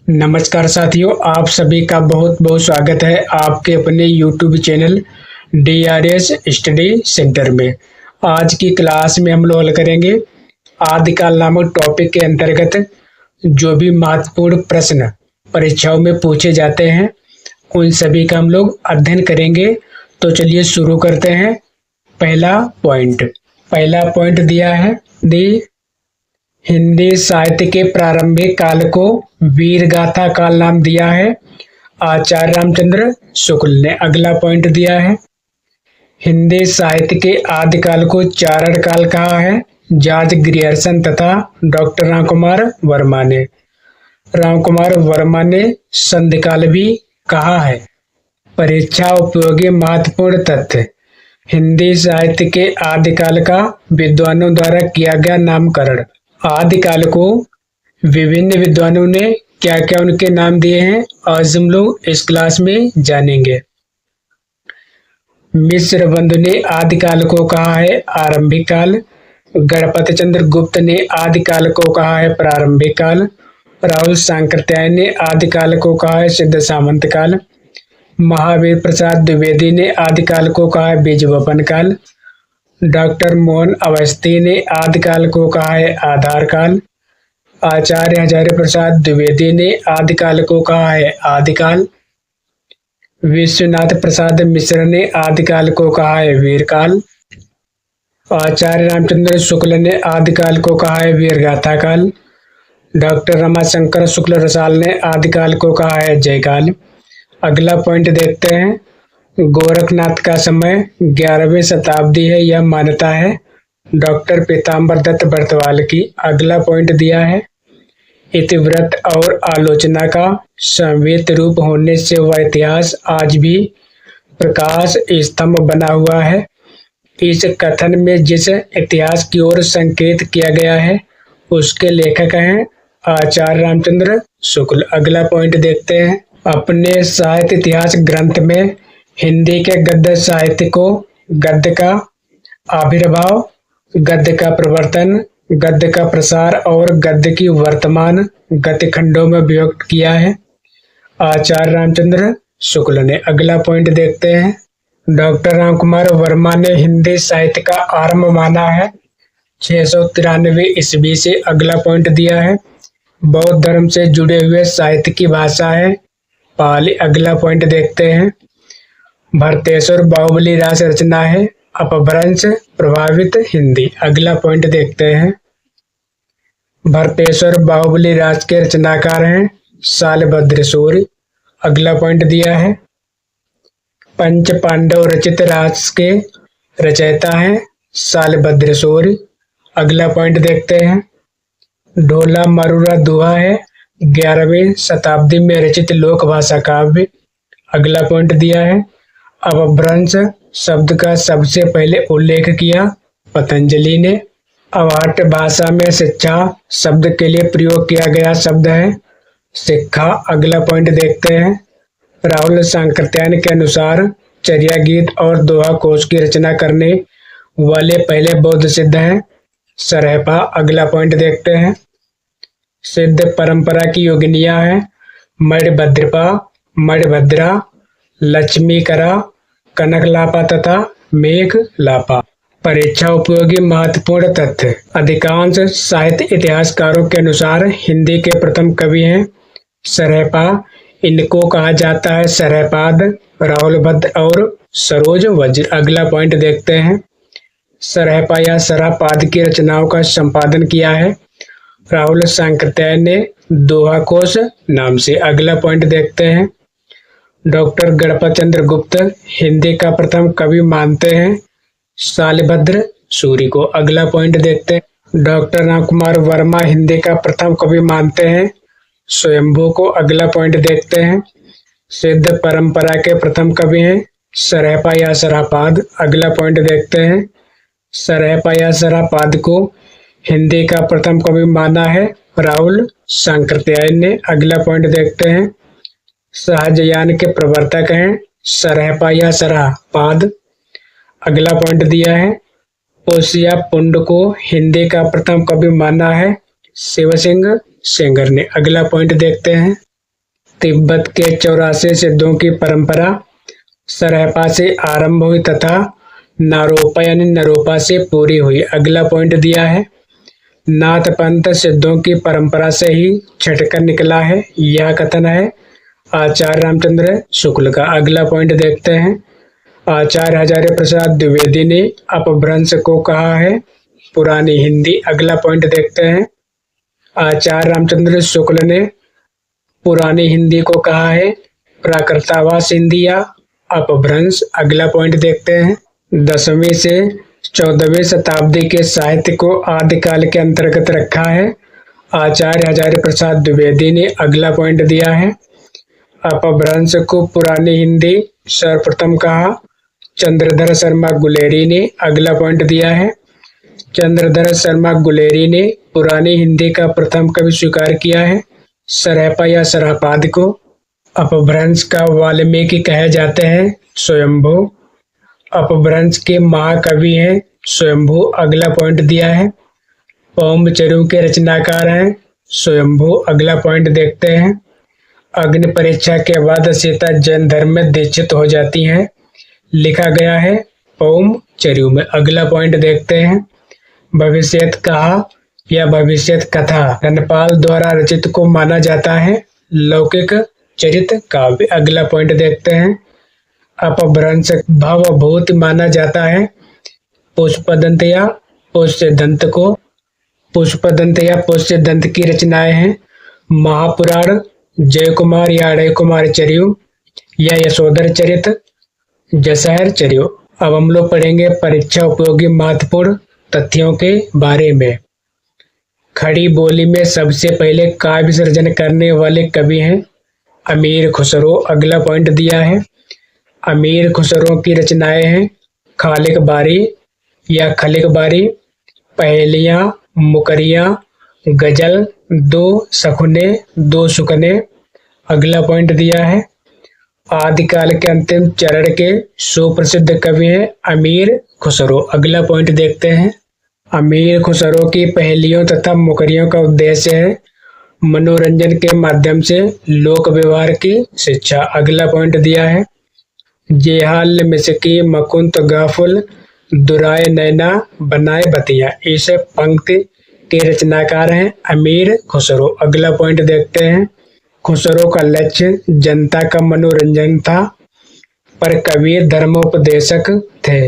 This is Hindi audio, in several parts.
नमस्कार साथियों, आप सभी का बहुत बहुत स्वागत है आपके अपने YouTube channel DRS study centre में। आज की क्लास में हम लोग हल करेंगे आदिकाल नामक टॉपिक के अंतर्गत जो भी महत्वपूर्ण प्रश्न परीक्षाओं में पूछे जाते हैं उन सभी का हम लोग अध्ययन करेंगे। तो चलिए शुरू करते हैं। पहला पॉइंट दिया है हिंदी साहित्य के प्रारंभिक काल को वीर गाथा काल नाम दिया है आचार्य रामचंद्र शुक्ल ने। अगला पॉइंट दिया है हिंदी साहित्य के आदिकाल को चारण काल कहा है जॉर्ज ग्रियर्सन तथा डॉक्टर रामकुमार वर्मा ने संधिकाल भी कहा है। परीक्षा उपयोगी महत्वपूर्ण तथ्य हिंदी साहित्य के आदिकाल का विद्वानों द्वारा किया गया नामकरण। आदिकाल को विभिन्न विद्वानों ने क्या क्या उनके नाम दिए हैं आज हम लोग इस क्लास में जानेंगे। मिश्र बंधु ने आदिकाल को कहा है आरंभिक काल। गणपत चंद्र गुप्त ने आदिकाल को कहा है प्रारंभिक काल। राहुल सांकृत्यायन ने आदिकाल को कहा है सिद्ध सामंत काल। महावीर प्रसाद द्विवेदी ने आदिकाल को कहा है बीजवपन काल। डॉक्टर मोहन अवस्थी ने आदिकाल को कहा है आधार काल। आचार्य हजारी प्रसाद द्विवेदी ने आदिकाल को कहा है आदिकाल। विश्वनाथ प्रसाद मिश्र ने आदिकाल को कहा है वीरकाल। आचार्य रामचंद्र शुक्ल ने आदिकाल को कहा है वीरगाथा काल। डॉक्टर रमाशंकर शुक्ल रसाल ने आदिकाल को कहा है जयकाल। अगला पॉइंट देखते हैं। गोरखनाथ का समय 11वीं शताब्दी है यह मान्यता है डॉक्टर पीताम्बर दत्त बर्तवाल की। अगला पॉइंट दिया है इतिवृत्त और आलोचना का संवित रूप होने से वह इतिहास आज भी प्रकाश स्तंभ बना हुआ है। इस कथन में जिस इतिहास की ओर संकेत किया गया है उसके लेखक हैं आचार्य रामचंद्र शुक्ल। अगला पॉइंट देखते हैं। अपने साहित्य इतिहास ग्रंथ में हिंदी के गद्य साहित्य को गद्य का आविर्भाव, गद्य का प्रवर्तन, गद्य का प्रसार और गद्य की वर्तमान गति खंडों में विभक्त किया है आचार्य रामचंद्र शुक्ल ने। अगला पॉइंट देखते हैं। डॉक्टर रामकुमार वर्मा ने हिंदी साहित्य का आरंभ माना है 693 ईस्वी से। अगला पॉइंट दिया है बौद्ध धर्म से जुड़े हुए साहित्य की भाषा है पाली। अगला पॉइंट देखते हैं। भरतेश्वर बाहुबली रास रचना है अपभ्रंश प्रभावित हिंदी। अगला पॉइंट देखते हैं। भरतेश्वर बाहुबली राज के रचनाकार हैं शालभद्र सूर्य। अगला पॉइंट दिया है पंच पांडव रचित राज के रचयिता हैं शालभद्र सूर्य। अगला पॉइंट देखते हैं। ढोला मरूरा दुहा है 11वीं शताब्दी में रचित लोक भाषा काव्य। अगला पॉइंट दिया है अपभ्रंश शब्द का सबसे पहले उल्लेख किया पतंजलि ने। अवाट भाषा में शिक्षा शब्द के लिए प्रयोग किया गया शब्द है शिक्षा। अगला पॉइंट देखते हैं। राहुल सांकृत्यायन के अनुसार चर्या गीत और दोहा कोश की रचना करने वाले पहले बौद्ध सिद्ध हैं सरहपा। अगला पॉइंट देखते हैं। सिद्ध परंपरा की योगिनियां हैं मणिभद्रपा, मणिभद्रा, लक्ष्मीकरा, कनकलापा तथा मेघलापा। परीक्षा उपयोगी महत्वपूर्ण तथ्य अधिकांश साहित्य इतिहासकारों के अनुसार हिंदी के प्रथम कवि हैं सरहपा। इनको कहा जाता है सरहपाद, राहुलभद्र और सरोज वज्र। अगला पॉइंट देखते हैं। सरहपा या सरापाद की रचनाओं का संपादन किया है राहुल सांकृत्यायन ने दोहा कोश नाम से। अगला पॉइंट देखते हैं। डॉक्टर गणपत चंद्र गुप्त हिंदी का प्रथम कवि मानते हैं शालभद्र सूर्य को। अगला पॉइंट देखते हैं। डॉक्टर रामकुमार वर्मा हिंदी का प्रथम कवि मानते हैं स्वयंभू को। अगला पॉइंट देखते हैं। सिद्ध परंपरा के प्रथम कवि हैं सरहपा या सरापाद। अगला पॉइंट देखते हैं। सरहपा या सरापाद को हिंदी का प्रथम कवि माना है राहुल सांकृत्यायन ने। अगला पॉइंट देखते हैं। सहजयान के प्रवर्तक हैं सरहपा या सरापाद। अगला पॉइंट दिया है। ओसिया पुंड को हिंदी का प्रथम कवि माना है शिव सिंह सेंगर ने। अगला पॉइंट देखते हैं। तिब्बत के 84 सिद्धों की परंपरा सरहपा से आरंभ हुई तथा नारोपा यानी नरोपा से पूरी हुई। अगला पॉइंट दिया है, नाथ पंथ सिद्धों की परंपरा से ही छटकर निकला है, यह कथन है आचार्य रामचंद्र शुक्ल का। अगला पॉइंट देखते हैं, आचार्य हजारी प्रसाद द्विवेदी ने अपभ्रंश को कहा है पुरानी हिंदी। अगला पॉइंट देखते हैं, आचार्य रामचंद्र शुक्ल ने पुरानी हिंदी को कहा है प्राकृतावास हिंदी या अपभ्रंश। अगला पॉइंट देखते हैं, 10वीं से 14वीं शताब्दी के साहित्य को आदिकाल के अंतर्गत रखा है आचार्य हजारी प्रसाद द्विवेदी ने। अगला पॉइंट दिया है, अपभ्रंश को पुरानी हिंदी सर्वप्रथम कहा चंद्रधर शर्मा गुलेरी ने। अगला पॉइंट दिया है, चंद्रधर शर्मा गुलेरी ने पुरानी हिंदी का प्रथम कवि स्वीकार किया है सरहपा या सरहपाद को। अपभ्रंश का वाल्मीकि कहे जाते हैं स्वयंभू। अपभ्रंश के महाकवि हैं स्वयंभू। अगला पॉइंट दिया है, पौमचर्यु के रचनाकार हैं स्वयंभू। अगला पॉइंट देखते हैं, अग्नि परीक्षा के बाद सीता जैन धर्म में दीक्षित हो जाती हैं, लिखा गया है पौमचर्यु में। अगला पॉइंट देखते हैं, भविष्यत कहा या भविष्यत कथा धनपाल द्वारा रचित को माना जाता है लौकिक चरित काव्य। अगला पॉइंट देखते हैं, अपभ्रंश भवभूत माना जाता है पुष्पदंत या पुष्यदंत को। पुष्पदंत या पुष्यदंत की रचनाएं हैं महापुराण, जय कुमार या अड़य कुमार चर्यु या यशोधर चरित, जसहर चर्यु। अब हम लोग पढ़ेंगे परीक्षा उपयोगी महत्वपूर्ण तथ्यों के बारे में। खड़ी बोली में सबसे पहले काव्य सृजन करने वाले कवि हैं अमीर खुसरो। अगला पॉइंट दिया है, अमीर खुसरो की रचनाएं हैं खालिक बारी या खलिक बारी, पहेलियां, मुकरियां, गजल, दो सखुने, दो सुकने। अगला पॉइंट दिया है, आदिकाल के अंतिम चरण के सुप्रसिद्ध कवि हैं अमीर खुसरो। अगला पॉइंट देखते हैं, अमीर खुसरो की पहेलियों तथा मुकरियों का उद्देश्य है मनोरंजन के माध्यम से लोक व्यवहार की शिक्षा। अगला पॉइंट दिया है, जेहाल मिसकी मकुंत गाफुल दुराय नैना बनाए बतिया, इस पंक्ति के रचनाकार हैं अमीर खुसरो। अगला पॉइंट देखते हैं, खुसरो का लक्ष्य जनता का मनोरंजन था पर कवि धर्मोपदेशक थे,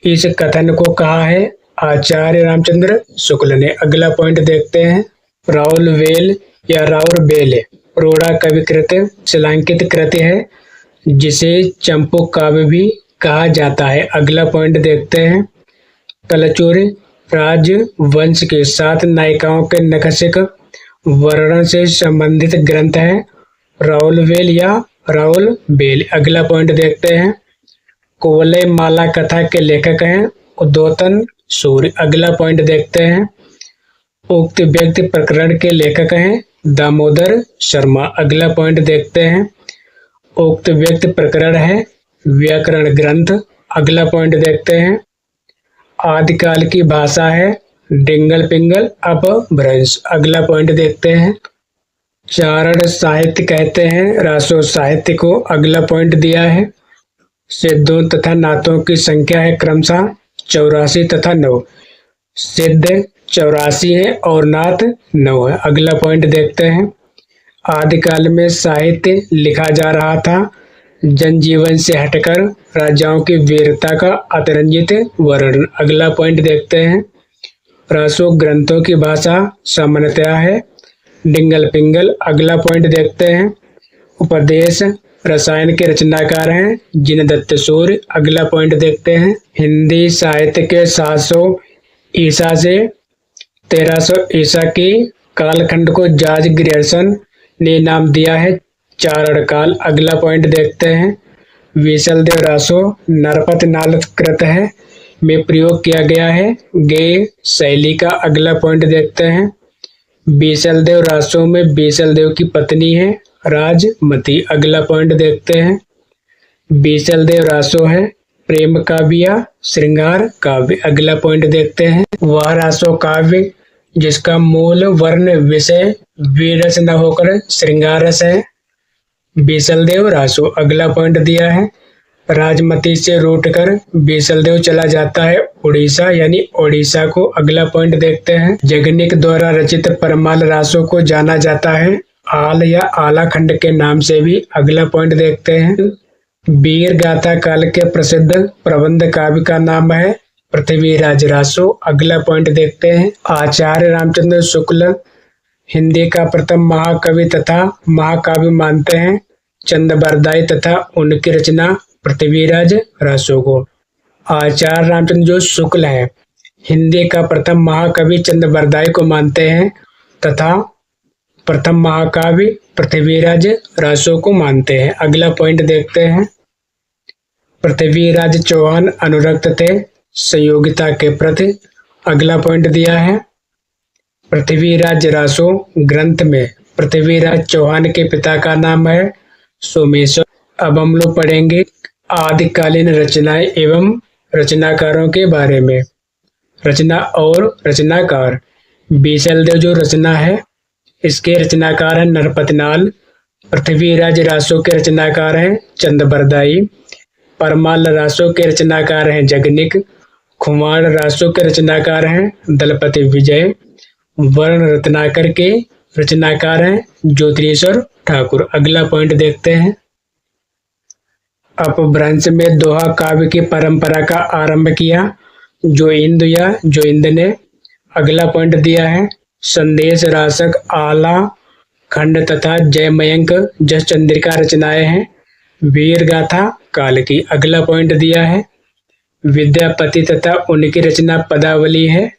इस कथन को कहा है आचार्य रामचंद्र शुक्ल ने। अगला पॉइंट देखते हैं, राउल वेल या राउर बेल प्रोढ़ा कविकृत शिलांकित कृति है जिसे चंपू काव्य भी कहा जाता है। अगला पॉइंट देखते हैं, कलचुर राजवंश के 7 नायिकाओं के नखशिक वर्णन से संबंधित ग्रंथ है राउल वेल या राउल बेल। अगला पॉइंट देखते हैं, कुवलय माला कथा के लेखक हैं उद्योतन सूर्य। अगला पॉइंट देखते हैं, उक्त व्यक्ति प्रकरण के लेखक हैं दामोदर शर्मा। अगला पॉइंट देखते हैं, उक्त व्यक्ति प्रकरण है व्याकरण ग्रंथ। अगला पॉइंट देखते हैं, आदिकाल की भाषा है डिंगल पिंगल अपभ्रंश। अगला पॉइंट देखते हैं, चारण साहित्य कहते हैं रासो साहित्य को। अगला पॉइंट दिया है, सिद्धों तथा नाथों की संख्या है क्रमशः 84 तथा 9। सिद्ध 84 है और नाथ 9 है। अगला पॉइंट देखते हैं, आदिकाल में साहित्य लिखा जा रहा था जनजीवन से हटकर राजाओं की वीरता का अतिरंजित वर्णन। अगला पॉइंट देखते हैं, रासो ग्रंथों की भाषा सामान्यतया है डिंगल पिंगल। अगला पॉइंट देखते हैं, उपदेश रसायन के रचनाकार हैं जिनदत्त सूर्य। अगला पॉइंट देखते हैं, हिंदी साहित्य के 700 ईसा से 1300 ईसा की कालखंड को जॉर्ज ग्रियर्सन ने नाम दिया है चारण काल। अगला पॉइंट देखते हैं, विशलदेव रासो नरपत नालत कृत है में प्रयोग किया गया है गेय शैली का। अगला पॉइंट देखते हैं, विशलदेव रासो में विशलदेव की पत्नी है राजमती। अगला पॉइंट देखते हैं, विशलदेव रासो है प्रेम काव्य या श्रृंगार काव्य। अगला पॉइंट देखते हैं, वह रासो काव्य जिसका मूल वर्ण विषय वीरस न होकर श्रृंगार रस है बीसलदेव रासो अगला पॉइंट दिया है। राजमती से रूटकर बीसलदेव चला जाता है उड़ीसा यानी ओडिशा को, अगला पॉइंट देखते हैं। जगनिक द्वारा रचित परमाल रासो को जाना जाता है आल या आला खंड के नाम से भी, अगला पॉइंट देखते हैं। वीर गाथा काल के प्रसिद्ध प्रबंध काव्य का नाम है पृथ्वीराज रासो, अगला पॉइंट देखते हैं। आचार्य रामचंद्र शुक्ल हिंदी का प्रथम महाकवि तथा महाकाव्य मानते हैं चंदबरदाई तथा उनकी रचना पृथ्वीराज रासो को। आचार्य रामचंद्र जो शुक्ल है हिंदी का प्रथम महाकवि चंदबरदाई को मानते हैं तथा प्रथम महाकाव्य पृथ्वीराज रासो को मानते हैं, अगला पॉइंट देखते हैं। पृथ्वीराज चौहान अनुरक्त थे संयोगिता के प्रति, अगला पॉइंट दिया है। पृथ्वीराज रासो ग्रंथ में पृथ्वीराज चौहान के पिता का नाम है सोमेश्वर। अब हम लोग पढ़ेंगे आदिकालीन रचनाएं एवं रचनाकारों के बारे में। रचना और रचनाकार। बीसलदेव जो रचना है इसके रचनाकार हैं नरपतनाल। पृथ्वीराज रासो के रचनाकार हैं चंदबरदाई। परमाल रासो के रचनाकार हैं जगनिक। खुमार रासो के रचनाकार हैं दलपति विजय। वर्ण रत्नाकर के रचनाकार हैं ज्योतिरेश्वर ठाकुर, अगला पॉइंट देखते हैं। अपभ्रंश में दोहा काव्य की परंपरा का आरंभ किया जो इंद ने, अगला पॉइंट दिया है। संदेश रासक आला खंड तथा जयमयंक जस चंद्रिका रचनाएं हैं वीर गाथा काल की, अगला पॉइंट दिया है। विद्यापति तथा उनकी रचना पदावली है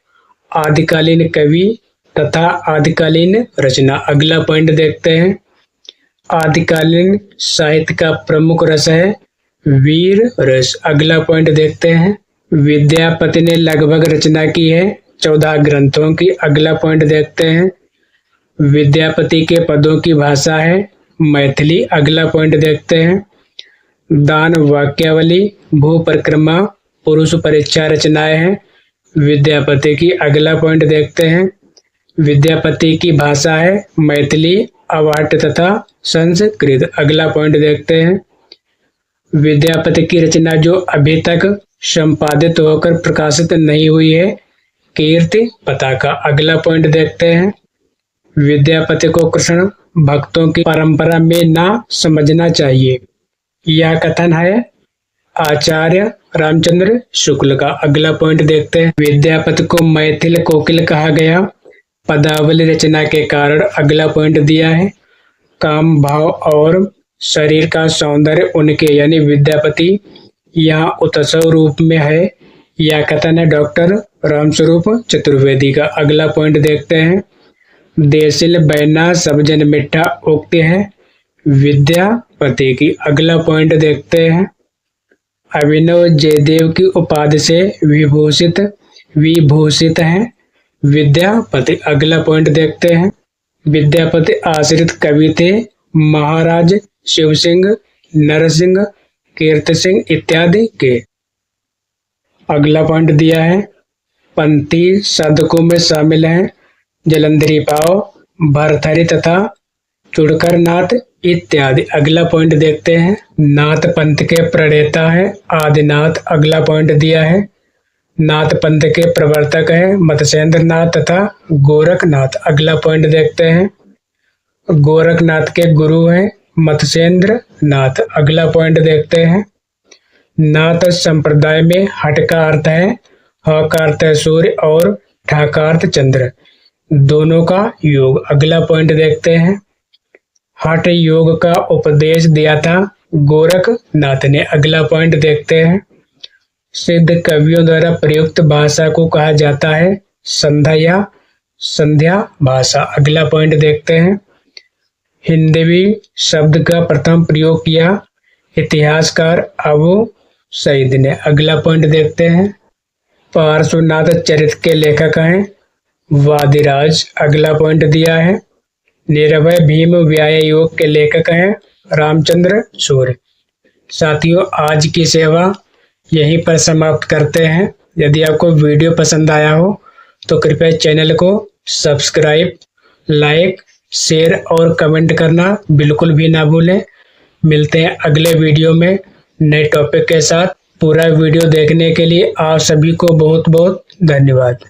आदिकालीन कवि तथा आदिकालीन रचना, अगला पॉइंट देखते हैं। आदिकालीन साहित्य का प्रमुख रस है वीर रस, अगला पॉइंट देखते हैं। विद्यापति ने लगभग रचना की है 14 ग्रंथों की, अगला पॉइंट देखते हैं। विद्यापति के पदों की भाषा है मैथिली, अगला पॉइंट देखते हैं। दान वाक्यावली भू परिक्रमा पुरुष परीक्षा रचनाएं हैं विद्यापति की, अगला पॉइंट देखते हैं। विद्यापति की भाषा है मैथिली, अवाट तथा संस्कृत, अगला पॉइंट देखते हैं। विद्यापति की रचना जो अभी तक संपादित होकर प्रकाशित नहीं हुई है कीर्ति पताका, अगला पॉइंट देखते हैं। विद्यापति को कृष्ण भक्तों की परंपरा में ना समझना चाहिए, यह कथन है आचार्य रामचंद्र शुक्ल का, अगला पॉइंट देखते हैं। विद्यापति को मैथिल कोकिल कहा गया पदावली रचना के कारण, अगला पॉइंट दिया है। काम भाव और शरीर का सौंदर्य उनके यानी विद्यापति यहाँ उत्सव रूप में है, यह कथन है डॉक्टर रामस्वरूप चतुर्वेदी का, अगला पॉइंट देखते हैं। देसिल बैना सब जन मिठा उक्ति है विद्यापति की, अगला पॉइंट देखते हैं। अभिनव जयदेव की उपाधि से विभूषित हैं विद्यापति, अगला पॉइंट देखते हैं। विद्यापति आश्रित कवि थे महाराज शिव सिंह, नरसिंह, कीर्ति सिंह इत्यादि के, अगला पॉइंट दिया है। पंथी साधकों में शामिल हैं जलंधरी पाव, भरथरी तथा चुड़कर नाथ इत्यादि, अगला पॉइंट देखते हैं। नाथ पंथ के प्रणेता है आदिनाथ, अगला पॉइंट दिया है। नाथ पंथ के प्रवर्तक है मत्स्येंद्र नाथ तथा गोरखनाथ, अगला पॉइंट देखते हैं। गोरखनाथ के गुरु हैं मत्स्येंद्र नाथ, अगला पॉइंट देखते हैं। नाथ संप्रदाय में हट का अर्थ है ह का अर्थ है सूर्य और ठा का अर्थ चंद्र, दोनों का योग, अगला पॉइंट देखते हैं। हठ योग का उपदेश दिया था गोरखनाथ ने, अगला पॉइंट देखते हैं। सिद्ध कवियों द्वारा प्रयुक्त भाषा को कहा जाता है संध्या भाषा, अगला पॉइंट देखते हैं। हिंदवी शब्द का प्रथम प्रयोग किया इतिहासकार अबू सईद ने, अगला पॉइंट देखते हैं। पार्श्वनाथ चरित्र के लेखक हैं वादिराज, अगला पॉइंट दिया है। निर्भय भीम व्याय योग के लेखक हैं रामचंद्र सूर्य। साथियों, आज की सेवा यहीं पर समाप्त करते हैं। यदि आपको वीडियो पसंद आया हो तो कृपया चैनल को सब्सक्राइब, लाइक, शेयर और कमेंट करना बिल्कुल भी ना भूलें। मिलते हैं अगले वीडियो में नए टॉपिक के साथ। पूरा वीडियो देखने के लिए आप सभी को बहुत बहुत धन्यवाद।